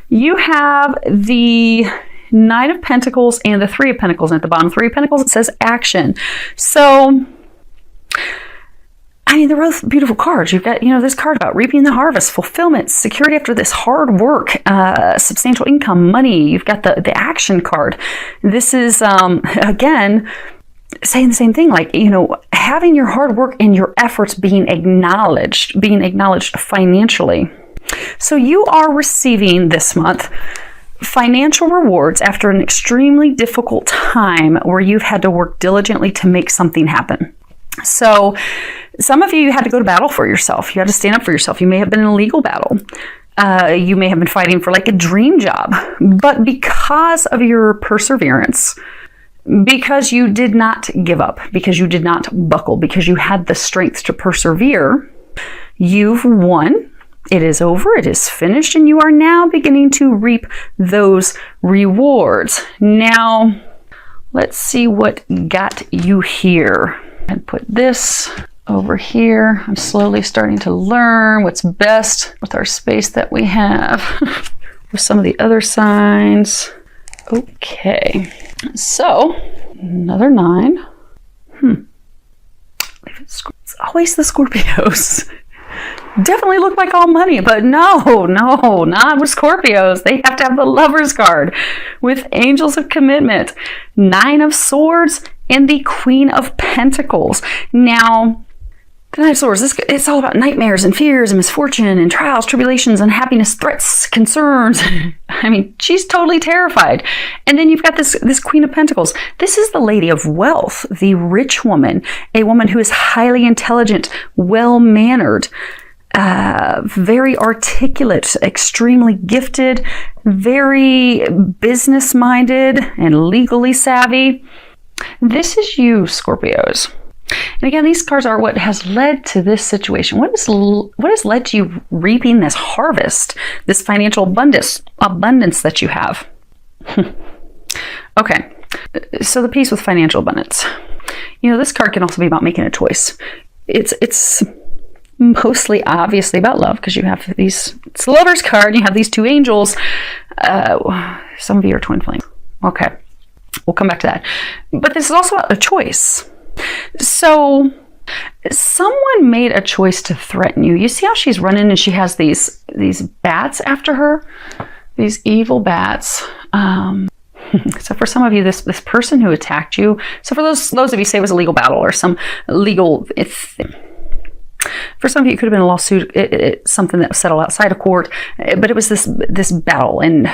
You have the Nine of Pentacles and the Three of Pentacles. And at the bottom, Three of Pentacles, it says action. So, I mean, they're both beautiful cards. You've got, this card about reaping the harvest, fulfillment, security after this hard work, substantial income, money. You've got the action card. This is, again, saying the same thing, like, having your hard work and your efforts being acknowledged financially. So you are receiving this month financial rewards after an extremely difficult time where you've had to work diligently to make something happen. So some of you had to go to battle for yourself. You had to stand up for yourself. You may have been in a legal battle. You may have been fighting for like a dream job. But because of your perseverance, because you did not give up, because you did not buckle, because you had the strength to persevere, you've won. It is over. It is finished. And you are now beginning to reap those rewards. Now, let's see what got you here. And put this over here. I'm slowly starting to learn what's best with our space that we have with some of the other signs. Okay, so another 9. It's always the Scorpios. Definitely look like all money, but no, not with Scorpios. They have to have the Lover's card with Angels of Commitment, 9 of Swords, and the Queen of Pentacles. Now, the Nine of Swords, it's all about nightmares and fears and misfortune and trials, tribulations, unhappiness, threats, concerns. I mean, she's totally terrified. And then you've got this Queen of Pentacles. This is the Lady of Wealth, the rich woman, a woman who is highly intelligent, well-mannered, very articulate, extremely gifted, very business-minded, and legally savvy. This is you, Scorpios. And again, these cards are what has led to this situation. What has led to you reaping this harvest, this financial abundance that you have? Okay, so the piece with financial abundance. This card can also be about making a choice. It's mostly obviously about love because you have it's the Lover's card. You have these 2 angels. Some of you are twin flames. Okay, we'll come back to that. But this is also about a choice. So someone made a choice to threaten you. You see how she's running and she has these bats after her? These evil bats. So for some of you, this person who attacked you, so for those of you say it was a legal battle or some legal, for some of you it could have been a lawsuit, something that was settled outside of court, but it was this battle. And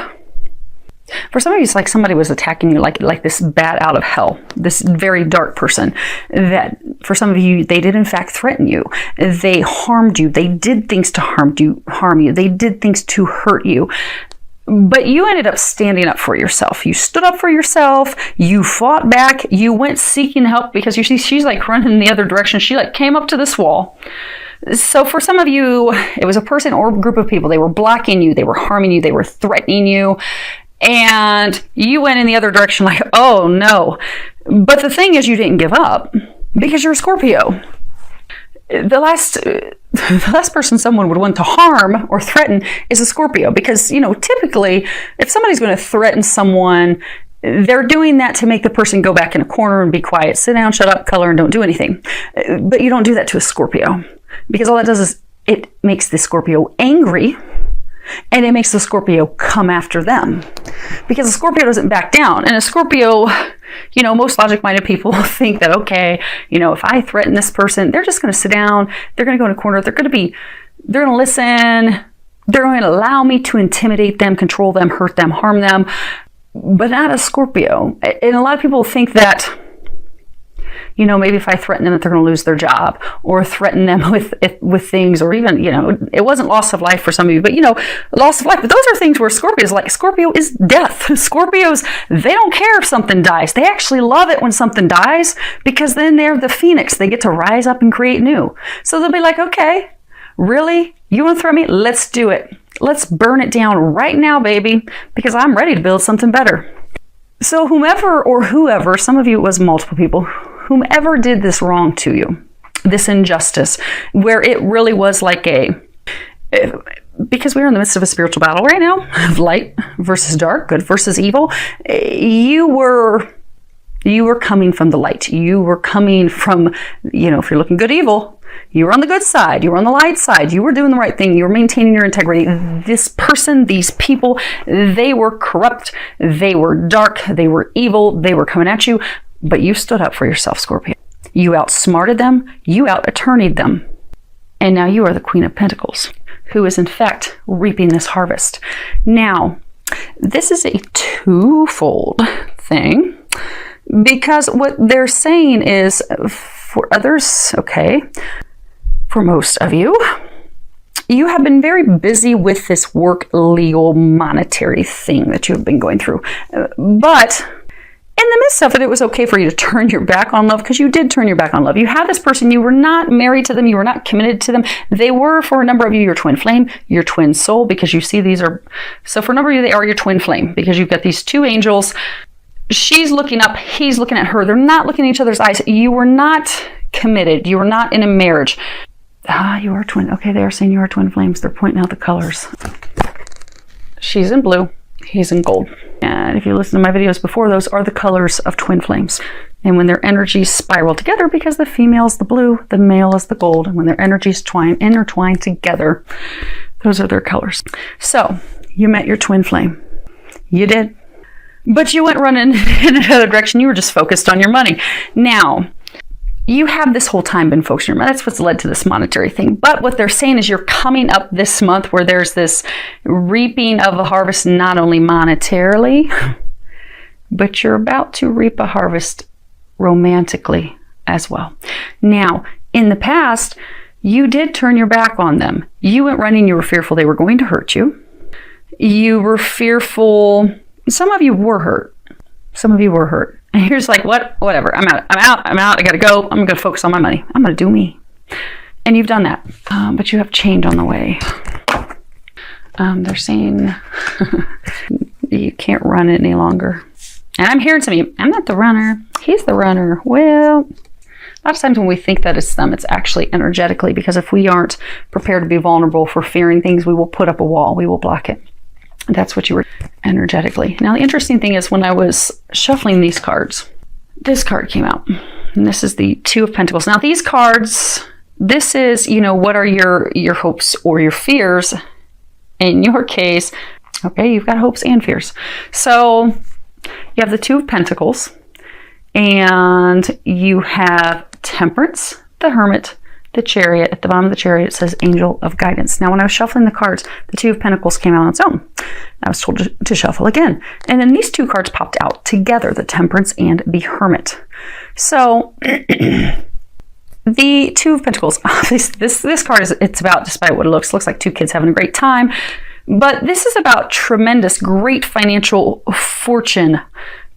for some of you, it's like somebody was attacking you like this bat out of hell, this very dark person that for some of you, they did in fact threaten you. They harmed you. They did things to harm you. They did things to hurt you. But you ended up standing up for yourself. You stood up for yourself. You fought back. You went seeking help because you see she's like running in the other direction. She like came up to this wall. So for some of you, it was a person or a group of people. They were blocking you. They were harming you. They were threatening you. And you went in the other direction like, oh no. But the thing is, you didn't give up because you're a Scorpio. The last person someone would want to harm or threaten is a Scorpio because, typically if somebody's going to threaten someone, they're doing that to make the person go back in a corner and be quiet, sit down, shut up, color, and don't do anything. But you don't do that to a Scorpio because all that does is it makes the Scorpio angry. And it makes the Scorpio come after them because a Scorpio doesn't back down. And a Scorpio, most logic-minded people think that, okay, if I threaten this person, they're just going to sit down. They're going to go in a corner. They're going to listen. They're going to allow me to intimidate them, control them, hurt them, harm them, but not a Scorpio. And a lot of people think that, maybe if I threaten them that they're going to lose their job or threaten them with things, or even, it wasn't loss of life for some of you, but, loss of life. But those are things where Scorpio is death. Scorpios, they don't care if something dies. They actually love it when something dies because then they're the phoenix. They get to rise up and create new. So they'll be like, okay, really? You want to threaten me? Let's do it. Let's burn it down right now, baby, because I'm ready to build something better. So whoever, some of you it was multiple people, whomever did this wrong to you, this injustice, where it really was like because we're in the midst of a spiritual battle right now of light versus dark, good versus evil. You were coming from the light. You were coming from, if you're looking good, evil, you were on the good side. You were on the light side. You were doing the right thing. You were maintaining your integrity. This person, these people, they were corrupt. They were dark. They were evil. They were coming at you. But you stood up for yourself, Scorpio. You outsmarted them. You out-attorneyed them. And now you are the Queen of Pentacles, who is in fact reaping this harvest. Now, this is a twofold thing, because what they're saying is, for others, okay, for most of you, you have been very busy with this work, legal, monetary thing that you have been going through. But in the midst of it, it was okay for you to turn your back on love, because you did turn your back on love. You had this person, you were not married to them, you were not committed to them. They were, for a number of you, your twin flame, your twin soul, because you see these are, so for a number of you, they are your twin flame, because you've got these two angels. She's looking up, he's looking at her. They're not looking in each other's eyes. You were not committed. You were not in a marriage. You are twin. Okay, they are saying you are twin flames. They're pointing out the colors. She's in blue. He's in gold. And if you listen to my videos before, those are the colors of twin flames. And when their energies spiral together, because the female is the blue, the male is the gold, and when their energies intertwine together, those are their colors. So you met your twin flame. You did. But you went running in another direction. You were just focused on your money. Now, you have this whole time been focused on your money. That's what's led to this monetary thing. But what they're saying is you're coming up this month where there's this reaping of a harvest, not only monetarily, but you're about to reap a harvest romantically as well. Now, in the past, you did turn your back on them. You went running. You were fearful they were going to hurt you. You were fearful. Some of you were hurt. Some of you were hurt. And you're just like, whatever. I'm out. I got to go. I'm going to focus on my money. I'm going to do me. And you've done that. But you have change on the way. They're saying you can't run it any longer. And I'm hearing some of you, I'm not the runner. He's the runner. Well, a lot of times when we think that it's them, it's actually energetically. Because if we aren't prepared to be vulnerable for fearing things, we will put up a wall. We will block it. That's what you were energetically. Now, the interesting thing is when I was shuffling these cards, this card came out. And this is the Two of Pentacles. Now, these cards, this is, what are your hopes or your fears? In your case, okay, you've got hopes and fears. So you have the Two of Pentacles, and you have Temperance, the Hermit, the Chariot. At the bottom of the Chariot, it says Angel of Guidance. Now, when I was shuffling the cards, the Two of Pentacles came out on its own. I was told to shuffle again. And then these two cards popped out together, the Temperance and the Hermit. So, the Two of Pentacles, this card, it's about, despite what it looks like two kids having a great time. But this is about tremendous, great financial fortune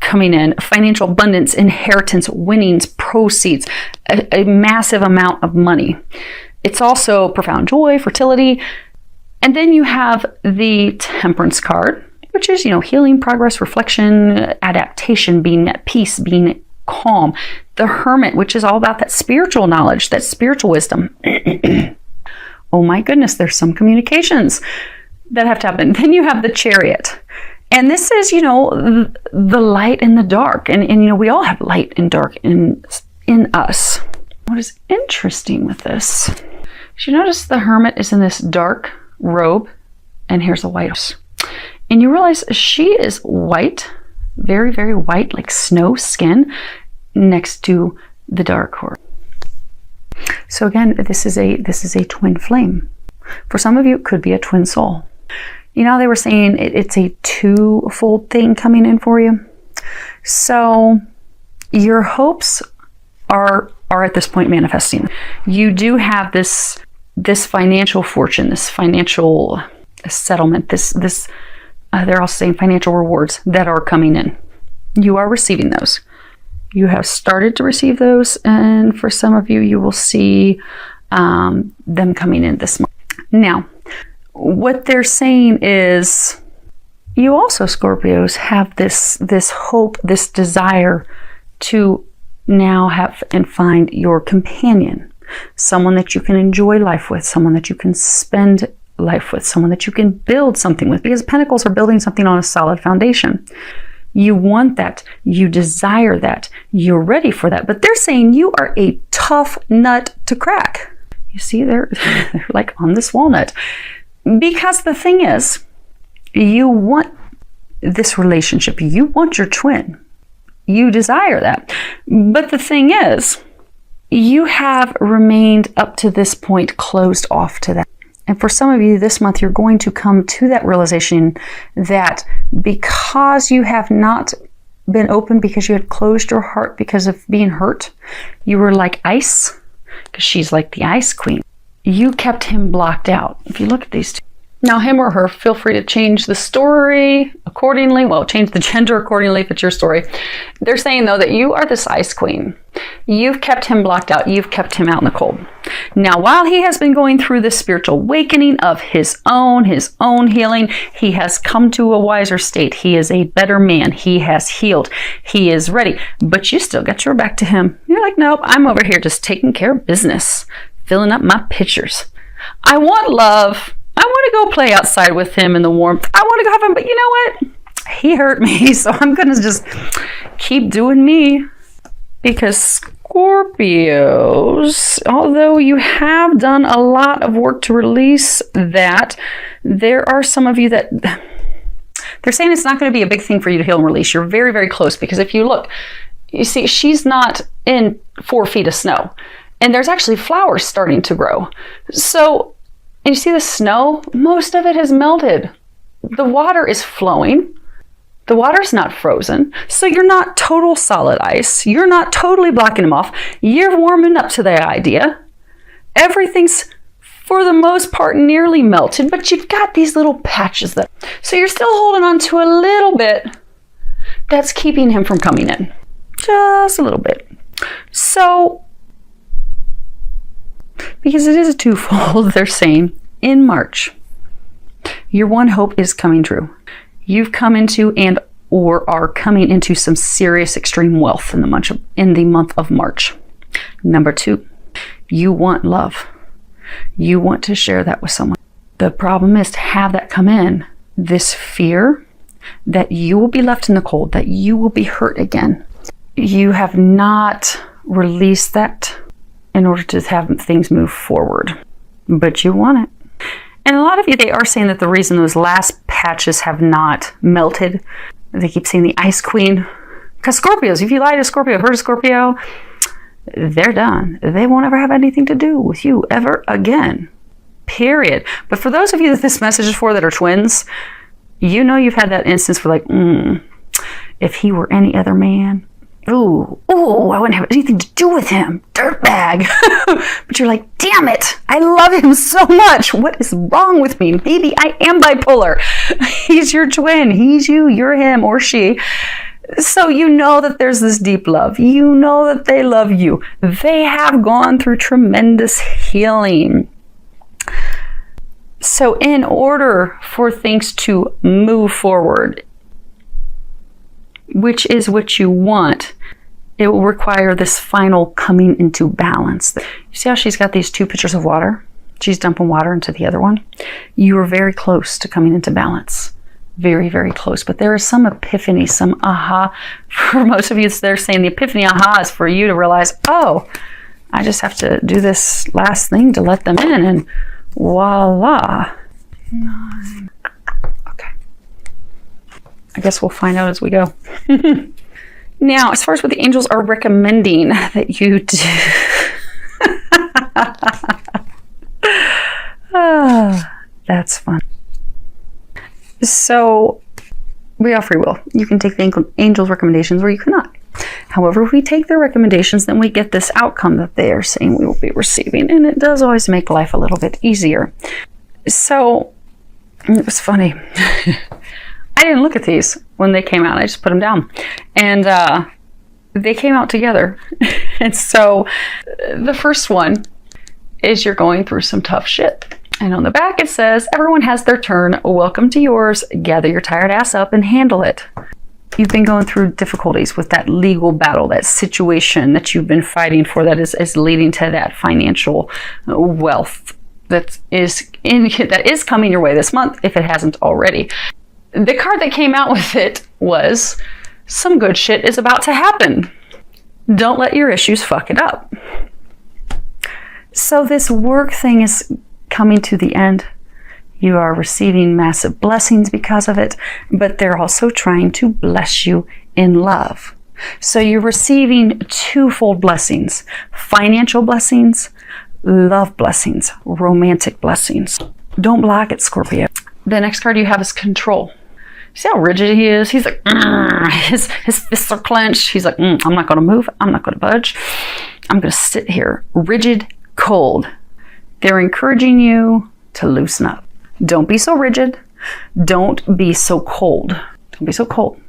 coming in, financial abundance, inheritance, winnings, proceeds, a massive amount of money. It's also profound joy, fertility. And then you have the Temperance card, which is, healing, progress, reflection, adaptation, being at peace, being calm. The Hermit, which is all about that spiritual knowledge, that spiritual wisdom. Oh my goodness, there's some communications that have to happen. Then you have the Chariot. And this is, the light and the dark. And we all have light and dark in us. What is interesting with this, you notice the Hermit is in this dark robe, and here's a white horse. And you realize she is white, very, very white, like snow skin, next to the dark horse. So again, this is a twin flame. For some of you, it could be a twin soul. They were saying it's a twofold thing coming in for you. So your hopes are at this point manifesting. You do have this financial fortune, this financial settlement, they're also saying financial rewards that are coming in. You are receiving those. You have started to receive those, and for some of you, you will see them coming in this month. Now, what they're saying is you also, Scorpios, have this hope, this desire to now have and find your companion, someone that you can enjoy life with, someone that you can spend life with, someone that you can build something with, because pentacles are building something on a solid foundation. You want that. You desire that. You're ready for that. But they're saying you are a tough nut to crack. You see, they're like on this walnut. Because the thing is, you want this relationship. You want your twin. You desire that. But the thing is, you have remained up to this point closed off to that. And for some of you this month, you're going to come to that realization that because you have not been open, because you had closed your heart because of being hurt, you were like ice, because she's like the ice queen. You kept him blocked out. If you look at these two. Now, him or her, feel free to change the story accordingly. Well, change the gender accordingly if it's your story. They're saying, though, that you are this ice queen. You've kept him blocked out. You've kept him out in the cold. Now, while he has been going through this spiritual awakening of his own healing, he has come to a wiser state. He is a better man. He has healed. He is ready. But you still got your back to him. You're like, nope, I'm over here just taking care of business, filling up my pitchers. I want love. I want to go play outside with him in the warmth. I want to go have him, but you know what? He hurt me, so I'm going to just keep doing me. Because Scorpios, although you have done a lot of work to release that, there are some of you that they're saying it's not going to be a big thing for you to heal and release. You're very, very close, because if you look, you see, she's not in 4 feet of snow, and there's actually flowers starting to grow. So, and you see the snow? Most of it has melted. The water is flowing. The water's not frozen. So you're not total solid ice. You're not totally blocking them off. You're warming up to the idea. Everything's, for the most part, nearly melted, but you've got these little patches that, so you're still holding on to a little bit that's keeping him from coming in. Just a little bit. So, because it is a twofold, they're saying, in March, your one hope is coming true. You've come into and or are coming into some serious extreme wealth in the month of March. Number 2, you want love. You want to share that with someone. The problem is to have that come in, this fear that you will be left in the cold, that you will be hurt again. You have not released that in order to have things move forward, but you want it. And a lot of you, they are saying that the reason those last patches have not melted, they keep saying the ice queen, because Scorpios, if you lie to Scorpio, hurt a Scorpio, they're done. They won't ever have anything to do with you ever again, period. But for those of you that this message is for that are twins, you know you've had that instance where like, if he were any other man, ooh, I wouldn't have anything to do with him. Dirtbag. But you're like, damn it. I love him so much. What is wrong with me? Maybe I am bipolar. He's your twin. He's you. You're him or she. So you know that there's this deep love. You know that they love you. They have gone through tremendous healing. So in order for things to move forward, which is what you want, it will require this final coming into balance. You see how she's got these 2 pitchers of water? She's dumping water into the other one. You are very close to coming into balance. Very, very close. But there is some epiphany, some aha. For most of you, they're saying the epiphany aha is for you to realize, oh, I just have to do this last thing to let them in, and voila. 9. Okay. I guess we'll find out as we go. Now, as far as what the angels are recommending that you do. That's fun. So, we have free will. You can take the angels' recommendations or you cannot. However, if we take their recommendations, then we get this outcome that they are saying we will be receiving. And it does always make life a little bit easier. So, it was funny. I didn't look at these when they came out. I just put them down. And they came out together. And so the first one is you're going through some tough shit. And on the back it says, everyone has their turn. Welcome to yours. Gather your tired ass up and handle it. You've been going through difficulties with that legal battle, that situation that you've been fighting for that is leading to that financial wealth. that is coming your way this month, if it hasn't already. The card that came out with it was, some good shit is about to happen. Don't let your issues fuck it up. So this work thing is coming to the end. You are receiving massive blessings because of it, but they're also trying to bless you in love. So you're receiving twofold blessings: financial blessings, love blessings, romantic blessings. Don't block it, Scorpio. The next card you have is control. See how rigid he is? He's like, his fists are clenched. He's like, I'm not going to move. I'm not going to budge. I'm going to sit here, rigid, cold. They're encouraging you to loosen up. Don't be so rigid. Don't be so cold. Don't be so cold.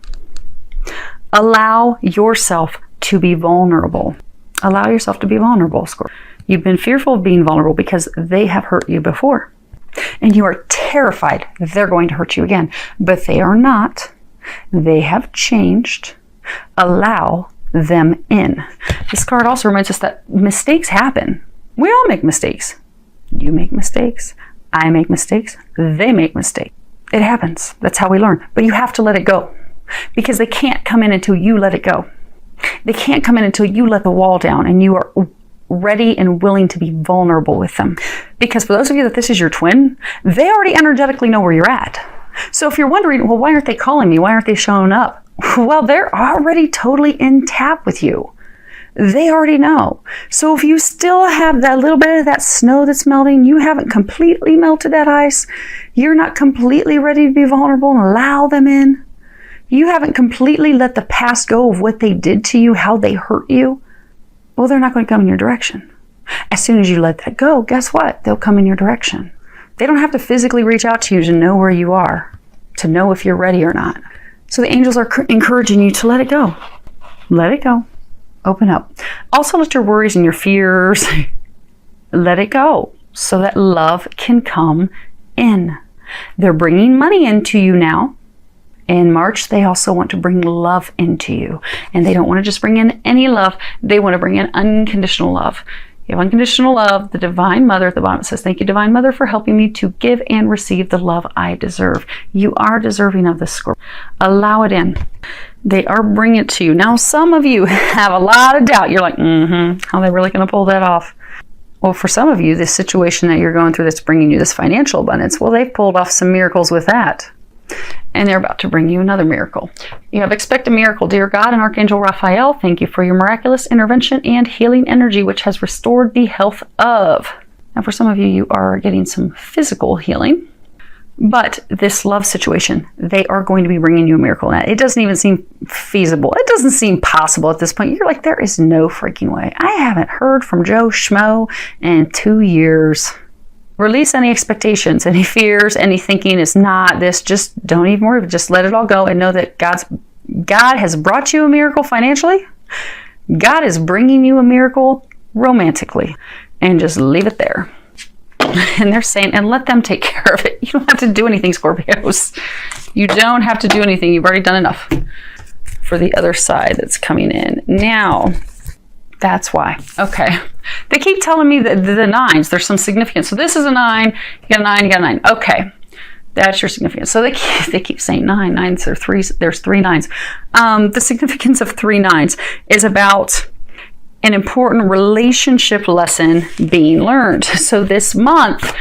Allow yourself to be vulnerable. Allow yourself to be vulnerable, Scorpio. You've been fearful of being vulnerable because they have hurt you before. And you are terrified they're going to hurt you again. But they are not. They have changed. Allow them in. This card also reminds us that mistakes happen. We all make mistakes. You make mistakes. I make mistakes. They make mistakes. It happens. That's how we learn. But you have to let it go. Because they can't come in until you let it go. They can't come in until you let the wall down and you are ready and willing to be vulnerable with them. Because for those of you that this is your twin, they already energetically know where you're at. So if you're wondering, well, why aren't they calling me? Why aren't they showing up? Well, they're already totally in tap with you. They already know. So if you still have that little bit of that snow that's melting, you haven't completely melted that ice, you're not completely ready to be vulnerable and allow them in, you haven't completely let the past go of what they did to you, how they hurt you, well, they're not going to come in your direction. As soon as you let that go, guess what? They'll come in your direction. They don't have to physically reach out to you to know where you are, to know if you're ready or not. So the angels are encouraging you to let it go. Let it go. Open up. Also let your worries and your fears, let it go so that love can come in. They're bringing money into you now. In March, they also want to bring love into you. And they don't want to just bring in any love. They want to bring in unconditional love. You have unconditional love. The Divine Mother at the bottom says, thank you, Divine Mother, for helping me to give and receive the love I deserve. You are deserving of this, Scorpio. Allow it in. They are bringing it to you. Now, some of you have a lot of doubt. You're like, how are they really going to pull that off? Well, for some of you, this situation that you're going through that's bringing you this financial abundance, well, they've pulled off some miracles with that. And they're about to bring you another miracle. You have expect a miracle. Dear God and Archangel Raphael, thank you for your miraculous intervention and healing energy, which has restored the health of. Now, for some of you, you are getting some physical healing. But this love situation, they are going to be bringing you a miracle. Now, it doesn't even seem feasible. It doesn't seem possible at this point. You're like, there is no freaking way. I haven't heard from Joe Schmo in 2 years. Release any expectations, any fears, any thinking is not this. Just don't even worry. Just let it all go and know that God has brought you a miracle financially. God is bringing you a miracle romantically. And just leave it there. And they're saying, and let them take care of it. You don't have to do anything, Scorpios. You don't have to do anything. You've already done enough for the other side that's coming in. Now, that's why. Okay. They keep telling me that the nines, there's some significance. So this is a 9, you got a 9, you got a 9. Okay. That's your significance. So they keep saying 9. Nines are 3s. There's 3 9s. The significance of 3 9s is about an important relationship lesson being learned. So this month,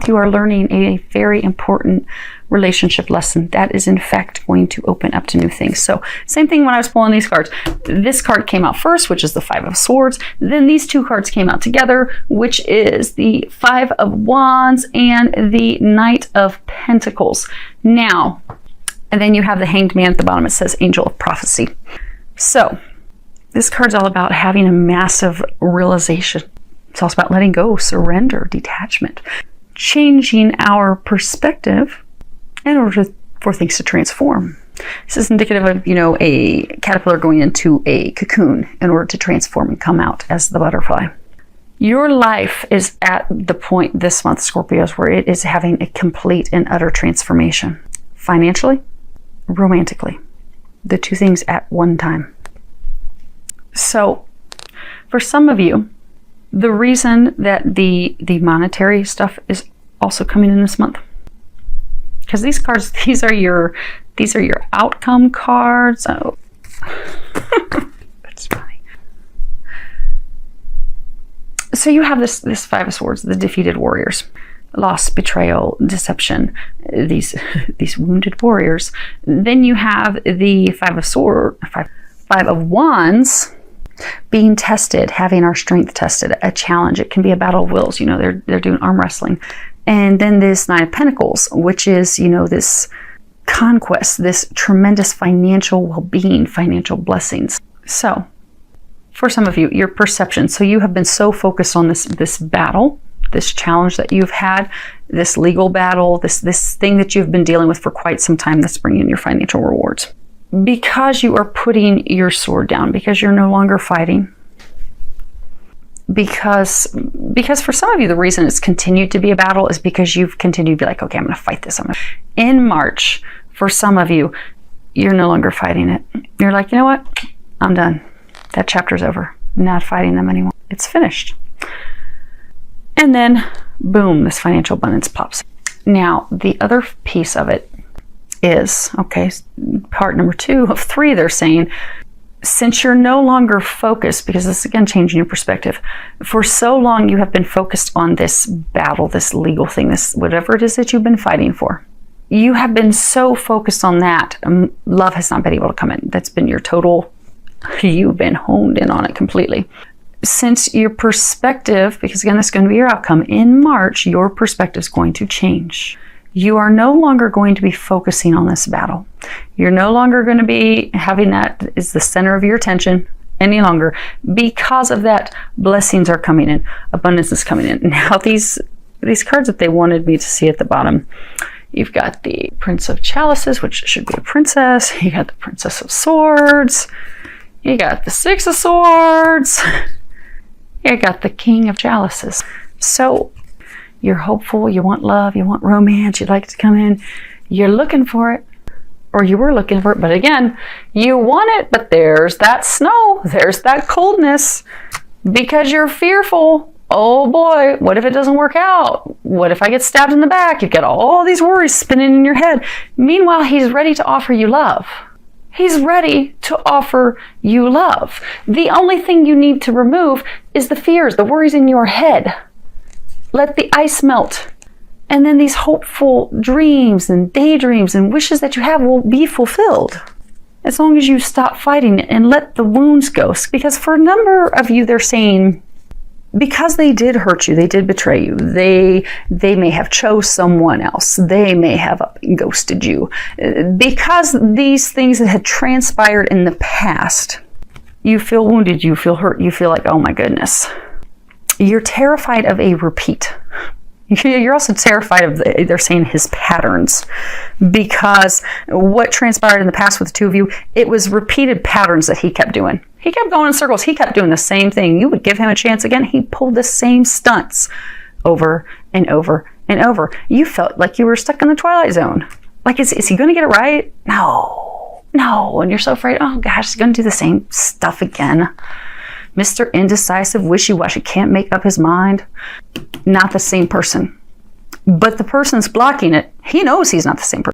you are learning a very important relationship lesson that is in fact going to open up to new things. So same thing when I was pulling these cards. This card came out first, which is the 5 of Swords. Then these 2 cards came out together, which is the 5 of Wands and the Knight of Pentacles. Now, and then you have the Hanged Man at the bottom. It says Angel of Prophecy. So this card's all about having a massive realization. It's also about letting go, surrender, detachment, changing our perspective in order for things to transform. This is indicative of, a caterpillar going into a cocoon in order to transform and come out as the butterfly. Your life is at the point this month, Scorpios, where it is having a complete and utter transformation. Financially, romantically. The 2 things at one time. So, for some of you, The reason that the monetary stuff is also coming in this month, because these cards, these are your outcome cards. Oh, that's funny. So you have this Five of Swords, the defeated warriors, loss, betrayal, deception, these wounded warriors. Then you have the Five of Wands, being tested, having our strength tested, a challenge. It can be a battle of wills. They're doing arm wrestling. And then this Nine of Pentacles, which is, this conquest, this tremendous financial well-being, financial blessings. So for some of you, your perception. So you have been so focused on this battle, this challenge that you've had, this legal battle, this thing that you've been dealing with for quite some time that's bringing your financial rewards. Because you are putting your sword down, because you're no longer fighting, because for some of you, the reason it's continued to be a battle is because you've continued to be like, okay, I'm going to fight this. In March, for some of you, you're no longer fighting it. You're like, you know what? I'm done. That chapter's over. I'm not fighting them anymore. It's finished. And then, boom, this financial abundance pops. Now, the other piece of it is, okay, part number 2 of 3, they're saying, since you're no longer focused, because this is again changing your perspective, for so long you have been focused on this battle, this legal thing, this whatever it is that you've been fighting for. You have been so focused on that, love has not been able to come in. That's been your total, you've been honed in on it completely. Since your perspective, because again, this is going to be your outcome, in March, your perspective is going to change. You are no longer going to be focusing on this battle. You're no longer going to be having that as the center of your attention any longer. Because of that, blessings are coming in. Abundance is coming in. Now, these cards that they wanted me to see at the bottom, you've got the Prince of Chalices, which should be a princess. You got the Princess of Swords. You got the Six of Swords. You got the King of Chalices. So you're hopeful, you want love, you want romance, you'd like to come in, you're looking for it, or you were looking for it, but again, you want it, but there's that snow, there's that coldness, because you're fearful. Oh boy, what if it doesn't work out? What if I get stabbed in the back? You get all these worries spinning in your head. Meanwhile, he's ready to offer you love. He's ready to offer you love. The only thing you need to remove is the fears, the worries in your head. Let the ice melt. And then these hopeful dreams and daydreams and wishes that you have will be fulfilled. As long as you stop fighting and let the wounds go. Because for a number of you, they're saying, because they did hurt you, they did betray you, they may have chose someone else, they may have ghosted you. Because these things that had transpired in the past, you feel wounded, you feel hurt, you feel like, oh my goodness. You're terrified of a repeat. You're also terrified of, they're saying, his patterns. Because what transpired in the past with the two of you, it was repeated patterns that he kept doing. He kept going in circles. He kept doing the same thing. You would give him a chance again. He pulled the same stunts over and over and over. You felt like you were stuck in the Twilight Zone. Like, is he going to get it right? No. And you're so afraid, oh gosh, he's going to do the same stuff again. Mr. Indecisive, wishy-washy, can't make up his mind. Not the same person. But the person's blocking it. He knows he's not the same person.